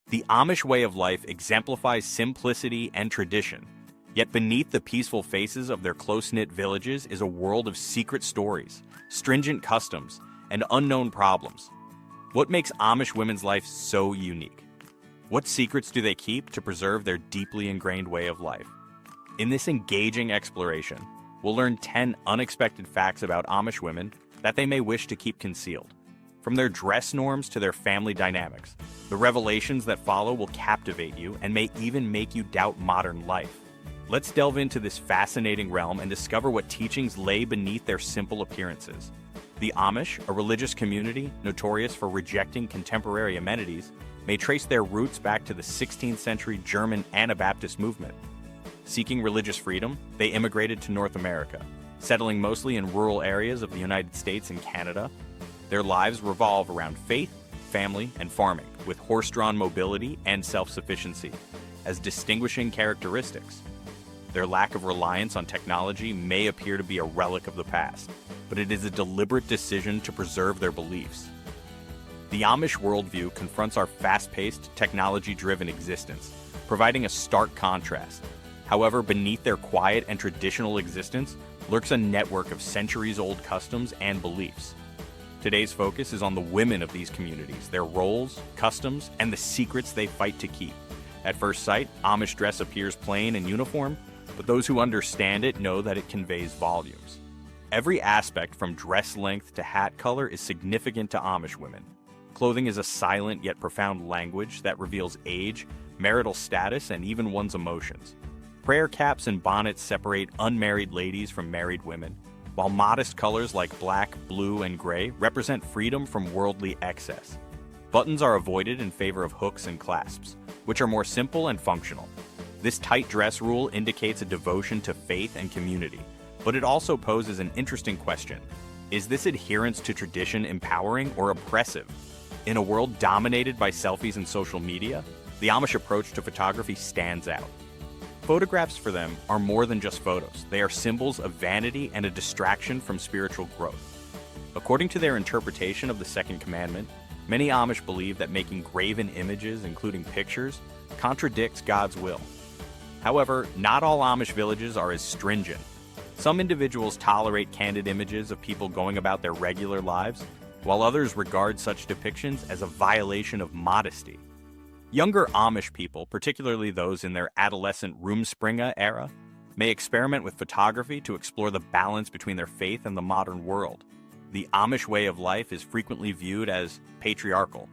The Amish way of life exemplifies simplicity and tradition, yet beneath the peaceful faces of their close-knit villages is a world of secret stories, stringent customs, and unknown problems. What makes Amish women's life so unique? What secrets do they keep to preserve their deeply ingrained way of life? In this engaging exploration, we'll learn 10 unexpected facts about Amish women that they may wish to keep concealed. From their dress norms to their family dynamics, the revelations that follow will captivate you and may even make you doubt modern life. Let's delve into this fascinating realm and discover what teachings lay beneath their simple appearances. The Amish, a religious community notorious for rejecting contemporary amenities, may trace their roots back to the 16th century German Anabaptist movement. Seeking religious freedom, they immigrated to North America, settling mostly in rural areas of the United States and Canada. Their lives revolve around faith, family, and farming, with horse-drawn mobility and self-sufficiency as distinguishing characteristics. Their lack of reliance on technology may appear to be a relic of the past, but it is a deliberate decision to preserve their beliefs. The Amish worldview confronts our fast-paced, technology-driven existence, providing a stark contrast. However, beneath their quiet and traditional existence lurks a network of centuries-old customs and beliefs. Today's focus is on the women of these communities, their roles, customs, and the secrets they fight to keep. At first sight, Amish dress appears plain and uniform, but those who understand it know that it conveys volumes. Every aspect from dress length to hat color is significant to Amish women. Clothing is a silent yet profound language that reveals age, marital status, and even one's emotions. Prayer caps and bonnets separate unmarried ladies from married women, while modest colors like black, blue, and gray represent freedom from worldly excess. Buttons are avoided in favor of hooks and clasps, which are more simple and functional. This tight dress rule indicates a devotion to faith and community, but it also poses an interesting question. Is this adherence to tradition empowering or oppressive? In a world dominated by selfies and social media, the Amish approach to photography stands out. Photographs for them are more than just photos. They are symbols of vanity and a distraction from spiritual growth. According to their interpretation of the Second Commandment, many Amish believe that making graven images, including pictures, contradicts God's will. However, not all Amish villages are as stringent. Some individuals tolerate candid images of people going about their regular lives, while others regard such depictions as a violation of modesty. Younger Amish people, particularly those in their adolescent Rumspringa era, may experiment with photography to explore the balance between their faith and the modern world. The Amish way of life is frequently viewed as patriarchal,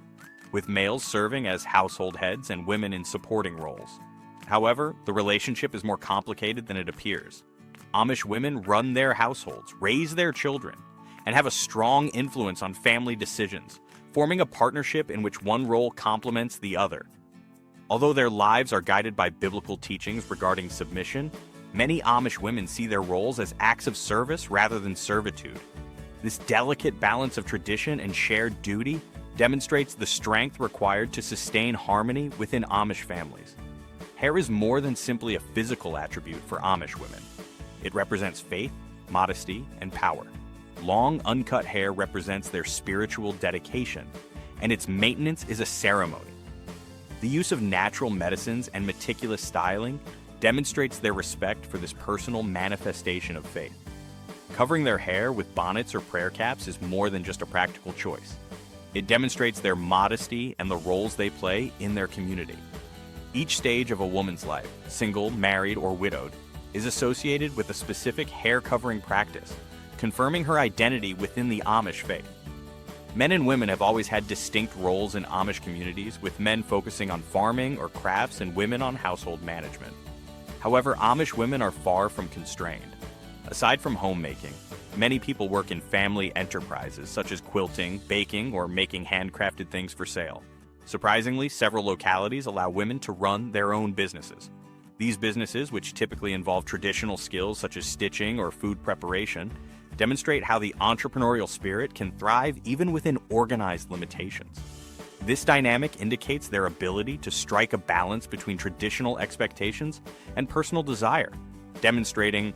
with males serving as household heads and women in supporting roles. However, the relationship is more complicated than it appears. Amish women run their households, raise their children, and have a strong influence on family decisions, forming a partnership in which one role complements the other. Although their lives are guided by biblical teachings regarding submission, many Amish women see their roles as acts of service rather than servitude. This delicate balance of tradition and shared duty demonstrates the strength required to sustain harmony within Amish families. Hair is more than simply a physical attribute for Amish women. It represents faith, modesty, and power. Long, uncut hair represents their spiritual dedication, and its maintenance is a ceremony. The use of natural medicines and meticulous styling demonstrates their respect for this personal manifestation of faith. Covering their hair with bonnets or prayer caps is more than just a practical choice. It demonstrates their modesty and the roles they play in their community. Each stage of a woman's life, single, married, or widowed, is associated with a specific hair covering practice, confirming her identity within the Amish faith. Men and women have always had distinct roles in Amish communities, with men focusing on farming or crafts and women on household management. However, Amish women are far from constrained. Aside from homemaking, many people work in family enterprises such as quilting, baking, or making handcrafted things for sale. Surprisingly, several localities allow women to run their own businesses. These businesses, which typically involve traditional skills such as stitching or food preparation, demonstrate how the entrepreneurial spirit can thrive even within organized limitations. This dynamic indicates their ability to strike a balance between traditional expectations and personal desire, demonstrating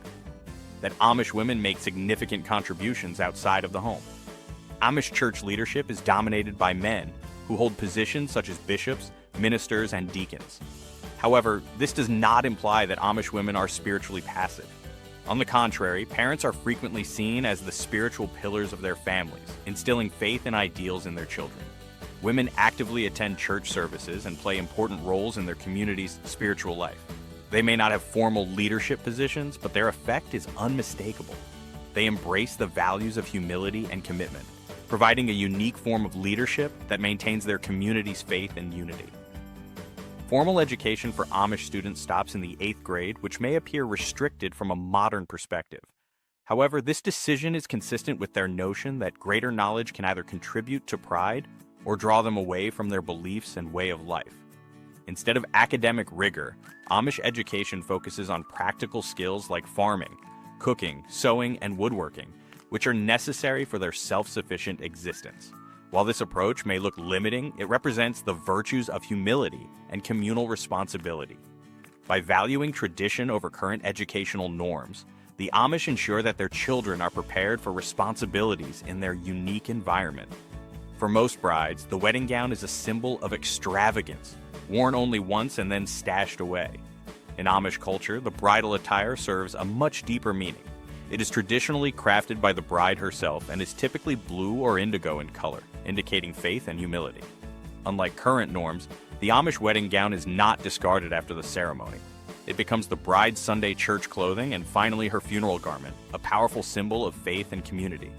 that Amish women make significant contributions outside of the home. Amish church leadership is dominated by men who hold positions such as bishops, ministers, and deacons. However, this does not imply that Amish women are spiritually passive. On the contrary, parents are frequently seen as the spiritual pillars of their families, instilling faith and ideals in their children. Women actively attend church services and play important roles in their community's spiritual life. They may not have formal leadership positions, but their effect is unmistakable. They embrace the values of humility and commitment, providing a unique form of leadership that maintains their community's faith and unity. Formal education for Amish students stops in the 8th grade, which may appear restricted from a modern perspective. However, this decision is consistent with their notion that greater knowledge can either contribute to pride or draw them away from their beliefs and way of life. Instead of academic rigor, Amish education focuses on practical skills like farming, cooking, sewing, and woodworking, which are necessary for their self-sufficient existence. While this approach may look limiting, it represents the virtues of humility and communal responsibility. By valuing tradition over current educational norms, the Amish ensure that their children are prepared for responsibilities in their unique environment. For most brides, the wedding gown is a symbol of extravagance, worn only once and then stashed away. In Amish culture, the bridal attire serves a much deeper meaning. It is traditionally crafted by the bride herself and is typically blue or indigo in color, indicating faith and humility. Unlike current norms, the Amish wedding gown is not discarded after the ceremony. It becomes the bride's Sunday church clothing and finally her funeral garment, a powerful symbol of faith and community.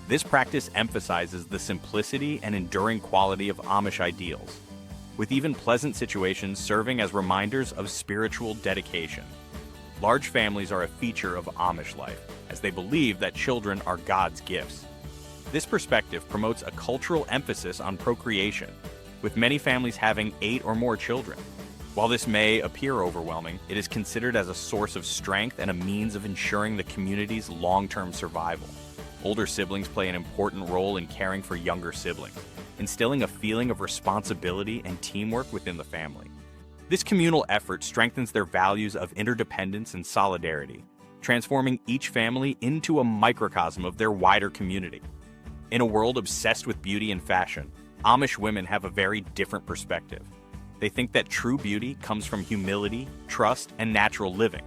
This practice emphasizes the simplicity and enduring quality of Amish ideals, with even pleasant situations serving as reminders of spiritual dedication. Large families are a feature of Amish life, as they believe that children are God's gifts. This perspective promotes a cultural emphasis on procreation, with many families having 8 or more children. While this may appear overwhelming, it is considered as a source of strength and a means of ensuring the community's long-term survival. Older siblings play an important role in caring for younger siblings, instilling a feeling of responsibility and teamwork within the family. This communal effort strengthens their values of interdependence and solidarity, transforming each family into a microcosm of their wider community. In a world obsessed with beauty and fashion, Amish women have a very different perspective. They think that true beauty comes from humility, trust, and natural living.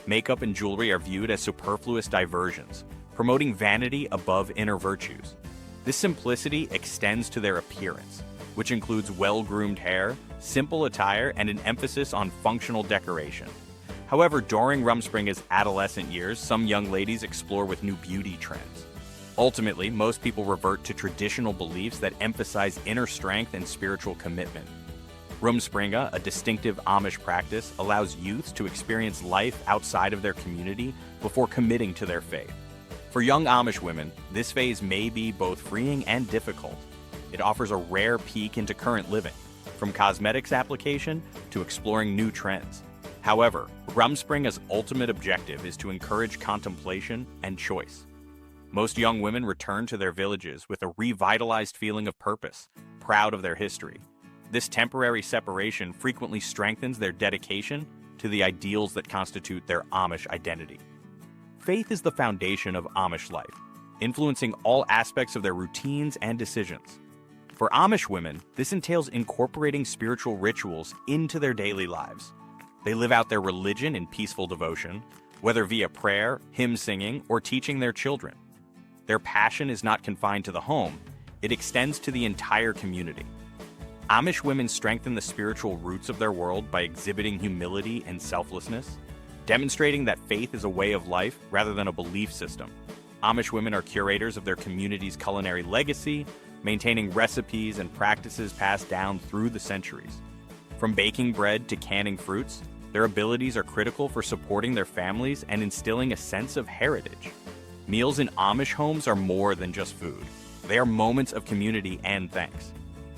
Makeup and jewelry are viewed as superfluous diversions, promoting vanity above inner virtues. This simplicity extends to their appearance, which includes well-groomed hair, simple attire, and an emphasis on functional decoration. However, during Rumspringa's adolescent years, some young ladies explore with new beauty trends. Ultimately, most people revert to traditional beliefs that emphasize inner strength and spiritual commitment. Rumspringa, a distinctive Amish practice, allows youths to experience life outside of their community before committing to their faith. For young Amish women, this phase may be both freeing and difficult. It offers a rare peek into current living, from cosmetics application to exploring new trends. However, Rumspringa's ultimate objective is to encourage contemplation and choice. Most young women return to their villages with a revitalized feeling of purpose, proud of their history. This temporary separation frequently strengthens their dedication to the ideals that constitute their Amish identity. Faith is the foundation of Amish life, influencing all aspects of their routines and decisions. For Amish women, this entails incorporating spiritual rituals into their daily lives. They live out their religion in peaceful devotion, whether via prayer, hymn singing, or teaching their children. Their passion is not confined to the home, it extends to the entire community. Amish women strengthen the spiritual roots of their world by exhibiting humility and selflessness, demonstrating that faith is a way of life rather than a belief system. Amish women are curators of their community's culinary legacy, maintaining recipes and practices passed down through the centuries. From baking bread to canning fruits, their abilities are critical for supporting their families and instilling a sense of heritage. Meals in Amish homes are more than just food. They are moments of community and thanks.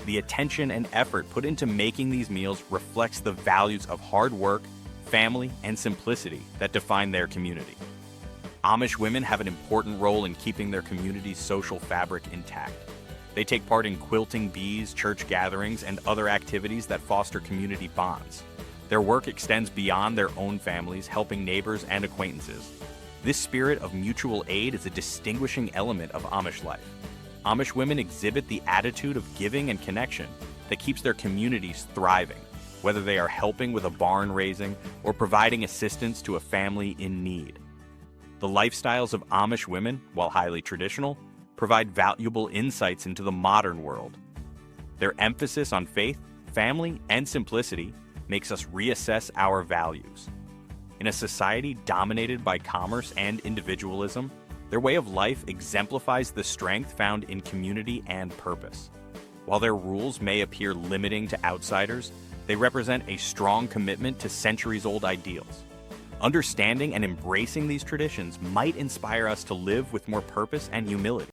The attention and effort put into making these meals reflects the values of hard work, family, and simplicity that define their community. Amish women have an important role in keeping their community's social fabric intact. They take part in quilting bees, church gatherings, and other activities that foster community bonds. Their work extends beyond their own families, helping neighbors and acquaintances. This spirit of mutual aid is a distinguishing element of Amish life. Amish women exhibit the attitude of giving and connection, that keeps their communities thriving, whether they are helping with a barn raising or providing assistance to a family in need. The lifestyles of Amish women, while highly traditional, provide valuable insights into the modern world. Their emphasis on faith, family, and simplicity makes us reassess our values. In a society dominated by commerce and individualism, their way of life exemplifies the strength found in community and purpose. While their rules may appear limiting to outsiders, they represent a strong commitment to centuries-old ideals. Understanding and embracing these traditions might inspire us to live with more purpose and humility.